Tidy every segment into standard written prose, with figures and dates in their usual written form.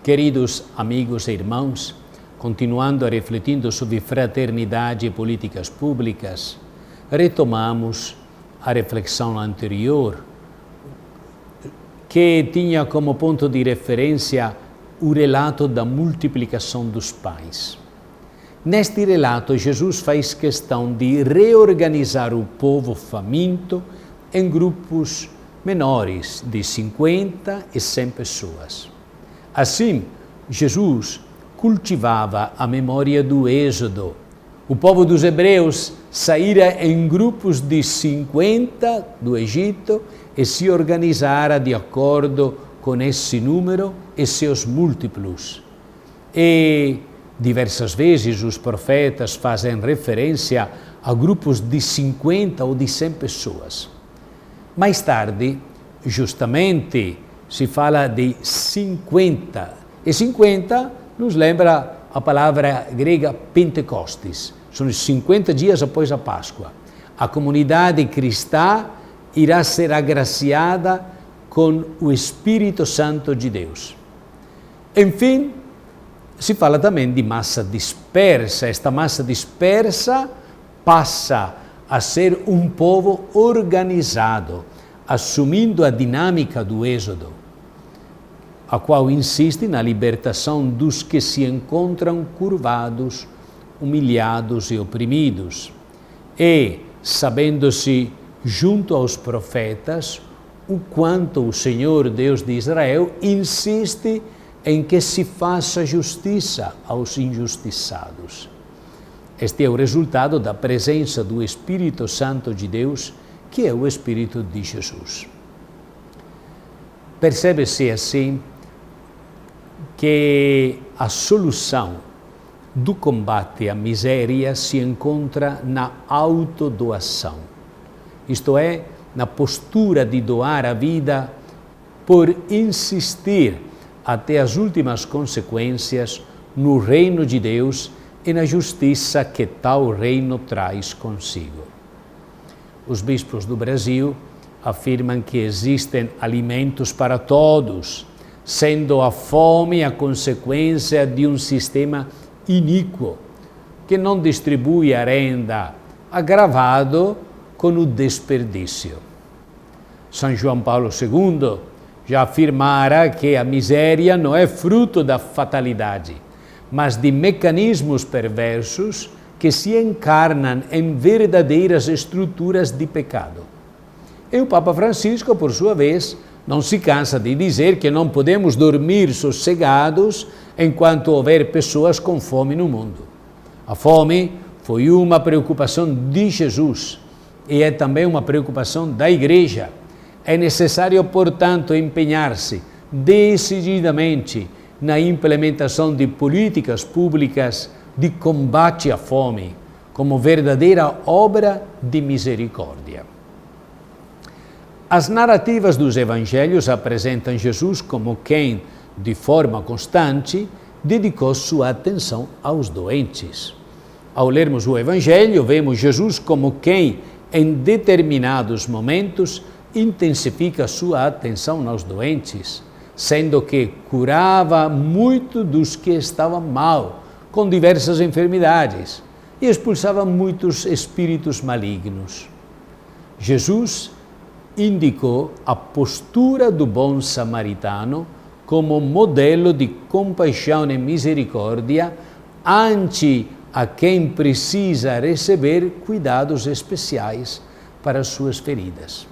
Queridos amigos e irmãos, continuando a refletindo sobre fraternidade e políticas públicas, retomamos a reflexão anterior, que tinha como ponto de referência o relato da multiplicação dos pães. Neste relato, Jesus faz questão de reorganizar o povo faminto em grupos menores, de 50 e 100 pessoas. Assim, Jesus cultivava a memória do Êxodo. O povo dos hebreus saíra em grupos de 50 do Egito e se organizara de acordo com esse número e seus múltiplos. E diversas vezes os profetas fazem referência a grupos de 50 ou de 100 pessoas. Mais tarde, justamente, se fala de 50. E 50 nos lembra a palavra grega Pentecostes. São os 50 dias após a Páscoa. A comunidade cristã irá ser agraciada com o Espírito Santo de Deus. Enfim, se fala também de massa dispersa. Esta massa dispersa passa a ser um povo organizado, assumindo a dinâmica do Êxodo, a qual insiste na libertação dos que se encontram curvados, humilhados e oprimidos, e sabendo-se junto aos profetas o quanto o Senhor Deus de Israel insiste em que se faça justiça aos injustiçados. Este é o resultado da presença do Espírito Santo de Deus, que é o Espírito de Jesus. Percebe-se assim que a solução do combate à miséria se encontra na autodoação, isto é, na postura de doar a vida por insistir até as últimas consequências no reino de Deus e na justiça que tal reino traz consigo. Os bispos do Brasil afirmam que existem alimentos para todos, sendo a fome a consequência de um sistema iníquo, que não distribui a renda, agravado com o desperdício. São João Paulo II já afirmara que a miséria não é fruto da fatalidade, mas de mecanismos perversos que se encarnam em verdadeiras estruturas de pecado. E o Papa Francisco, por sua vez, não se cansa de dizer que não podemos dormir sossegados enquanto houver pessoas com fome no mundo. A fome foi uma preocupação de Jesus e é também uma preocupação da Igreja. É necessário, portanto, empenhar-se decididamente na implementação de políticas públicas de combate à fome, como verdadeira obra de misericórdia. As narrativas dos evangelhos apresentam Jesus como quem, de forma constante, dedicou sua atenção aos doentes. Ao lermos o evangelho, vemos Jesus como quem, em determinados momentos, intensifica sua atenção aos doentes, sendo que curava muito dos que estavam mal, com diversas enfermidades, e expulsava muitos espíritos malignos. Jesus indicou a postura do bom samaritano como modelo de compaixão e misericórdia ante a quem precisa receber cuidados especiais para suas feridas.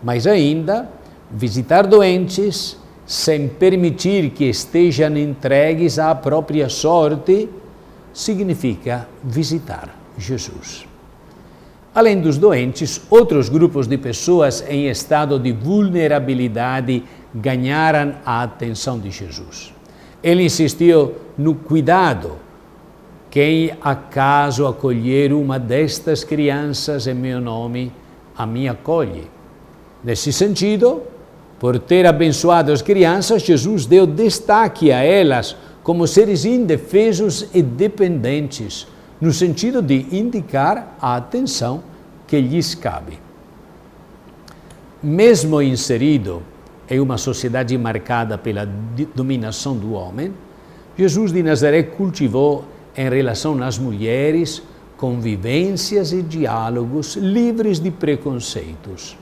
Mas ainda, visitar doentes sem permitir que estejam entregues à própria sorte significa visitar Jesus. Além dos doentes, outros grupos de pessoas em estado de vulnerabilidade ganharam a atenção de Jesus. Ele insistiu no cuidado. Quem acaso acolher uma destas crianças em meu nome, a mim acolhe. Nesse sentido, por ter abençoado as crianças, Jesus deu destaque a elas como seres indefesos e dependentes, no sentido de indicar a atenção que lhes cabe. Mesmo inserido em uma sociedade marcada pela dominação do homem, Jesus de Nazaré cultivou, em relação às mulheres, convivências e diálogos livres de preconceitos.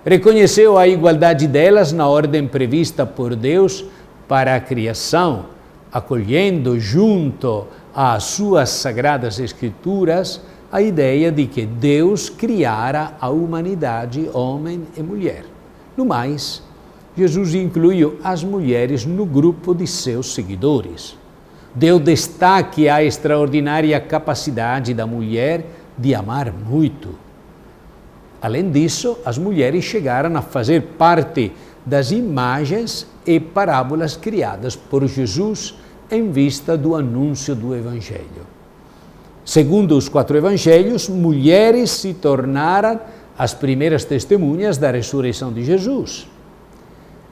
Reconheceu a igualdade delas na ordem prevista por Deus para a criação, acolhendo junto às suas sagradas escrituras a ideia de que Deus criara a humanidade, homem e mulher. No mais, Jesus incluiu as mulheres no grupo de seus seguidores. Deu destaque à extraordinária capacidade da mulher de amar muito. Além disso, as mulheres chegaram a fazer parte das imagens e parábolas criadas por Jesus em vista do anúncio do Evangelho. Segundo os 4 evangelhos, mulheres se tornaram as primeiras testemunhas da ressurreição de Jesus.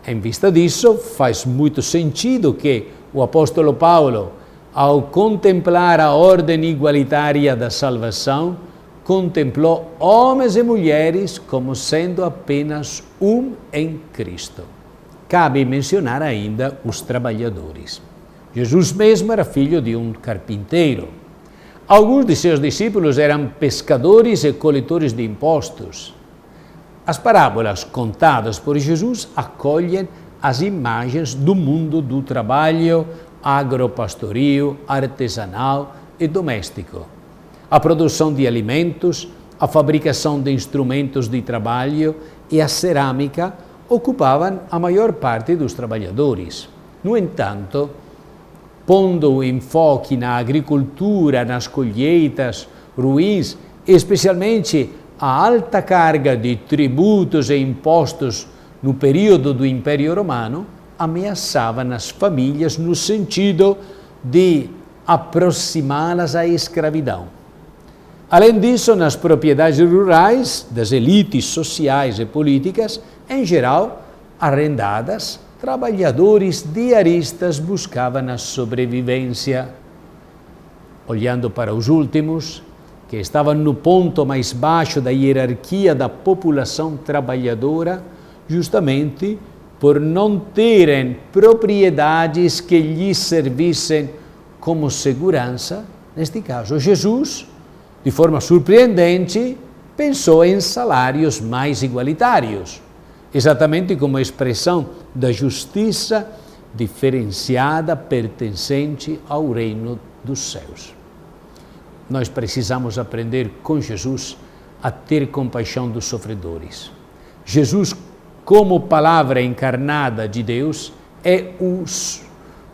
Em vista disso, faz muito sentido que o apóstolo Paulo, ao contemplar a ordem igualitária da salvação, contemplou homens e mulheres como sendo apenas um em Cristo. Cabe mencionar ainda os trabalhadores. Jesus mesmo era filho de um carpinteiro. Alguns de seus discípulos eram pescadores e coletores de impostos. As parábolas contadas por Jesus acolhem as imagens do mundo do trabalho agropastoril, artesanal e doméstico. A produção de alimentos, a fabricação de instrumentos de trabalho e a cerâmica ocupavam a maior parte dos trabalhadores. No entanto, pondo o enfoque na agricultura, nas colheitas ruins, e especialmente a alta carga de tributos e impostos no período do Império Romano, ameaçavam as famílias no sentido de aproximá-las à escravidão. Além disso, nas propriedades rurais das elites sociais e políticas, em geral arrendadas, trabalhadores diaristas buscavam a sobrevivência. Olhando para os últimos, que estavam no ponto mais baixo da hierarquia da população trabalhadora, justamente por não terem propriedades que lhes servissem como segurança, neste caso, Jesus, de forma surpreendente, pensou em salários mais igualitários, exatamente como expressão da justiça diferenciada pertencente ao reino dos céus. Nós precisamos aprender com Jesus a ter compaixão dos sofredores. Jesus, como palavra encarnada de Deus, é o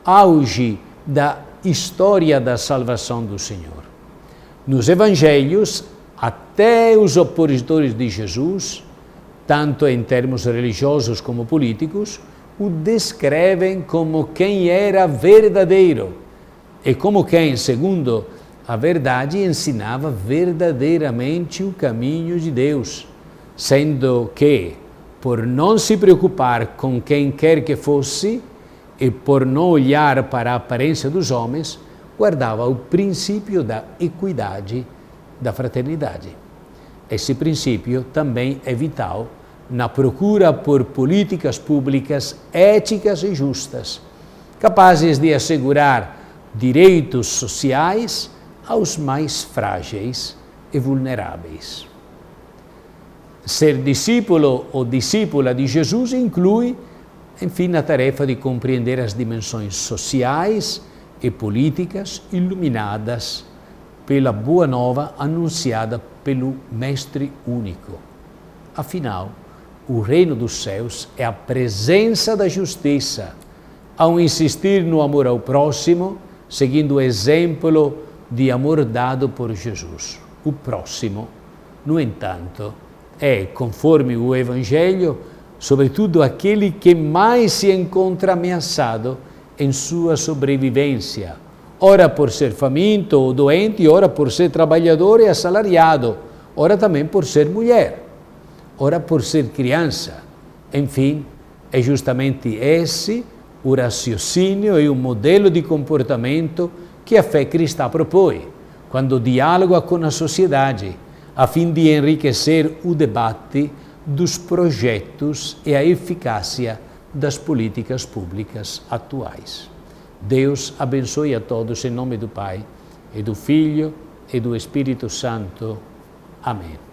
auge da história da salvação do Senhor. Nos evangelhos, até os opositores de Jesus, tanto em termos religiosos como políticos, o descrevem como quem era verdadeiro e como quem, segundo a verdade, ensinava verdadeiramente o caminho de Deus, sendo que, por não se preocupar com quem quer que fosse e por não olhar para a aparência dos homens, guardava o princípio da equidade, da fraternidade. Esse princípio também é vital na procura por políticas públicas éticas e justas, capazes de assegurar direitos sociais aos mais frágeis e vulneráveis. Ser discípulo ou discípula de Jesus inclui, enfim, a tarefa de compreender as dimensões sociais e políticas iluminadas pela boa nova anunciada pelo Mestre único. Afinal, o reino dos céus é a presença da justiça, ao insistir no amor ao próximo, seguindo o exemplo de amor dado por Jesus. O próximo, no entanto, é, conforme o Evangelho, sobretudo aquele que mais se encontra ameaçado em sua sobrevivência, ora por ser faminto ou doente, ora por ser trabalhador e assalariado, ora também por ser mulher, ora por ser criança. Enfim, é justamente esse o raciocínio e o modelo de comportamento que a fé cristã propõe, quando dialoga com a sociedade, a fim de enriquecer o debate dos projetos e a eficácia das políticas públicas atuais. Deus abençoe a todos em nome do Pai, e do Filho, e do Espírito Santo. Amém.